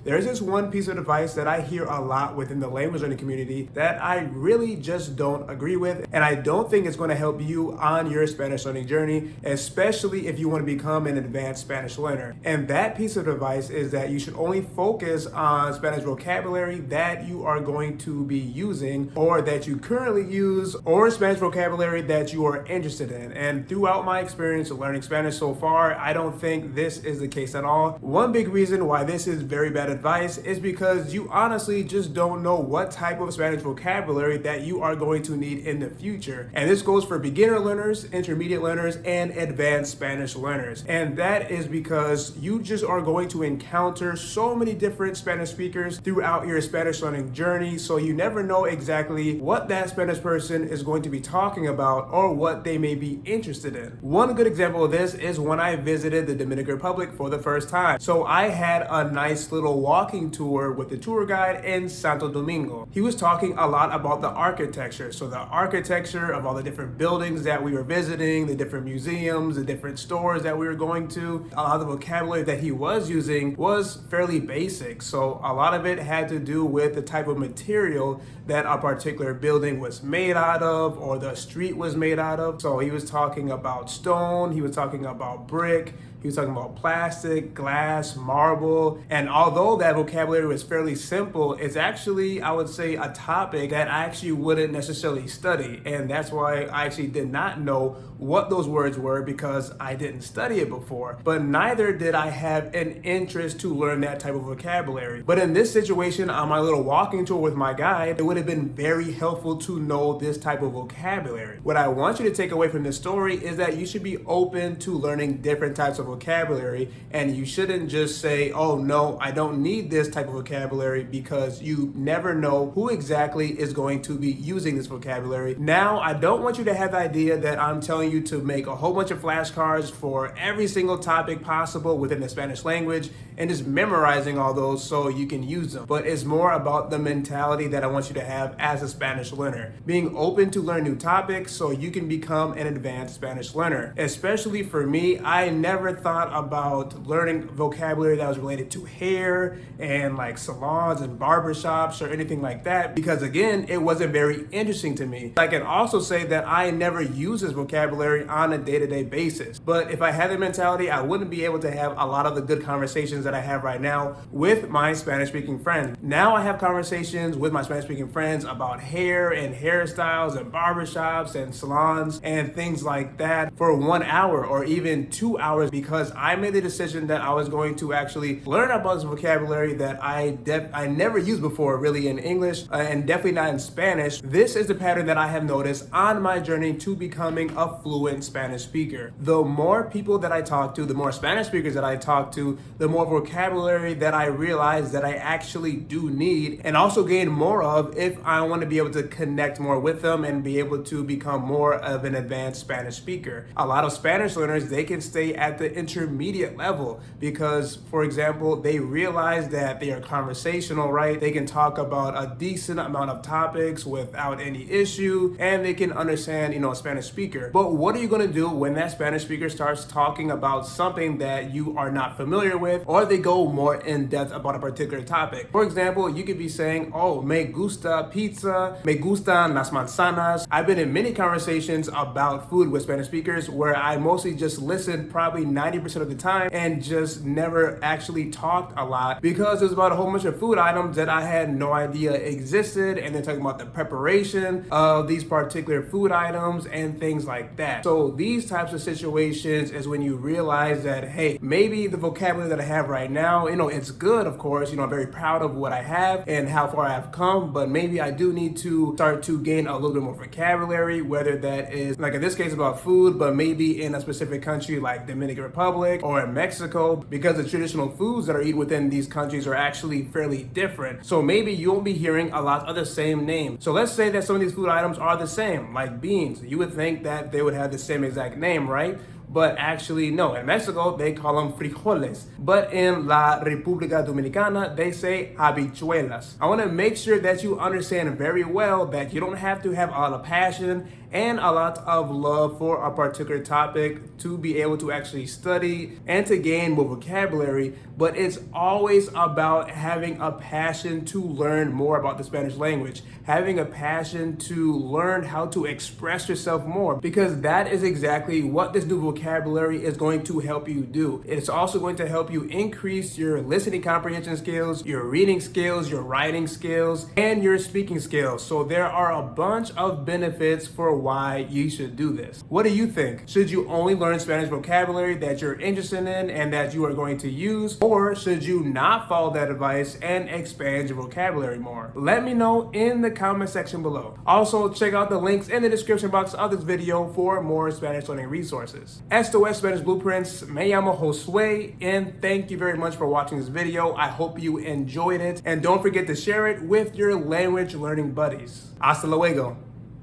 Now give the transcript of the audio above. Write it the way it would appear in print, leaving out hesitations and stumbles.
There's this one piece of advice that I hear a lot within the language learning community that I really just don't agree with, and I don't think it's going to help you on your Spanish learning journey, especially if you want to become an advanced Spanish learner. And that piece of advice is that you should only focus on Spanish vocabulary that you are going to be using or that you currently use, or Spanish vocabulary that you are interested in. And throughout my experience of learning Spanish so far, I don't think this is the case at all. One big reason why this is very bad advice is because you honestly just don't know what type of Spanish vocabulary that you are going to need in the future. And this goes for beginner learners, intermediate learners, and advanced Spanish learners. And that is because you just are going to encounter so many different Spanish speakers throughout your Spanish learning journey, so you never know exactly what that Spanish person is going to be talking about or what they may be interested in. One good example of this is when I visited the Dominican Republic for the first time. So I had a nice little walking tour with the tour guide in Santo Domingo. He was talking a lot about the architecture. So the architecture of all the different buildings that we were visiting, the different museums, the different stores that we were going to. A lot of the vocabulary that he was using was fairly basic. So a lot of it had to do with the type of material that a particular building was made out of or the street was made out of. So he was talking about stone, he was talking about brick, he was talking about plastic, glass, marble, and although that vocabulary was fairly simple, it's actually, I would say, a topic that I actually wouldn't necessarily study, and that's why I actually did not know what those words were because I didn't study it before, but neither did I have an interest to learn that type of vocabulary. But in this situation, on my little walking tour with my guide, it would have been very helpful to know this type of vocabulary. What I want you to take away from this story is that you should be open to learning different types of vocabulary, and you shouldn't just say, oh no, I don't need this type of vocabulary, because you never know who exactly is going to be using this vocabulary. Now, I don't want you to have the idea that I'm telling you to make a whole bunch of flashcards for every single topic possible within the Spanish language and just memorizing all those so you can use them. But it's more about the mentality that I want you to have as a Spanish learner. Being open to learn new topics so you can become an advanced Spanish learner. Especially for me, I never thought about learning vocabulary that was related to hair and like salons and barbershops or anything like that, because again, it wasn't very interesting to me. I can also say that I never use this vocabulary on a day-to-day basis. But if I had the mentality, I wouldn't be able to have a lot of the good conversations that I have right now with my Spanish-speaking friends. Now I have conversations with my Spanish-speaking friends about hair and hairstyles and barbershops and salons and things like that for 1 hour or even 2 hours, because I made the decision that I was going to actually learn about this vocabulary that I never used before really in English and definitely not in Spanish. This is the pattern that I have noticed on my journey to becoming a fluent Spanish speaker. The more people that I talk to, the more Spanish speakers that I talk to, the more vocabulary that I realize that I actually do need and also gain more of if I want to be able to connect more with them and be able to become more of an advanced Spanish speaker. A lot of Spanish learners, they can stay at the intermediate level because, for example, they realize that they are conversational, right? They can talk about a decent amount of topics without any issue, and they can understand, a Spanish speaker. But what are you going to do when that Spanish speaker starts talking about something that you are not familiar with, or they go more in depth about a particular topic? For example, you could be saying, oh, me gusta pizza, me gustan las manzanas. I've been in many conversations about food with Spanish speakers where I mostly just listened probably 90% of the time and just never actually talked a lot because there's about a whole bunch of food items that I had no idea existed, and they're talking about the preparation of these particular food items and things like that. So these types of situations is when you realize that, hey, maybe the vocabulary that I have right now, it's good, of course, I'm very proud of what I have and how far I have come, but maybe I do need to start to gain a little bit more vocabulary, whether that is, like in this case, about food, but maybe in a specific country like Dominican Republic or in Mexico, because the traditional foods that are eaten within these countries are actually fairly different. So maybe you won't be hearing a lot of the same names. So let's say that some of these food items are the same, like beans. You would think that they would have the same exact name, right? but actually, no. In Mexico, they call them frijoles. But in La República Dominicana, they say habichuelas. I want to make sure that you understand very well that you don't have to have a lot of passion and a lot of love for a particular topic to be able to actually study and to gain more vocabulary, but it's always about having a passion to learn more about the Spanish language, having a passion to learn how to express yourself more, because that is exactly what this new vocabulary is going to help you do. It's also going to help you increase your listening comprehension skills, your reading skills, your writing skills, and your speaking skills. So there are a bunch of benefits for why you should do this. What do you think? Should you only learn Spanish vocabulary that you're interested in and that you are going to use? Or should you not follow that advice and expand your vocabulary more? Let me know in the comment section below. Also, check out the links in the description box of this video for more Spanish learning resources. Esto es Spanish Blueprints. Me llamo Josue, and thank you very much for watching this video. I hope you enjoyed it, and don't forget to share it with your language learning buddies. Hasta luego.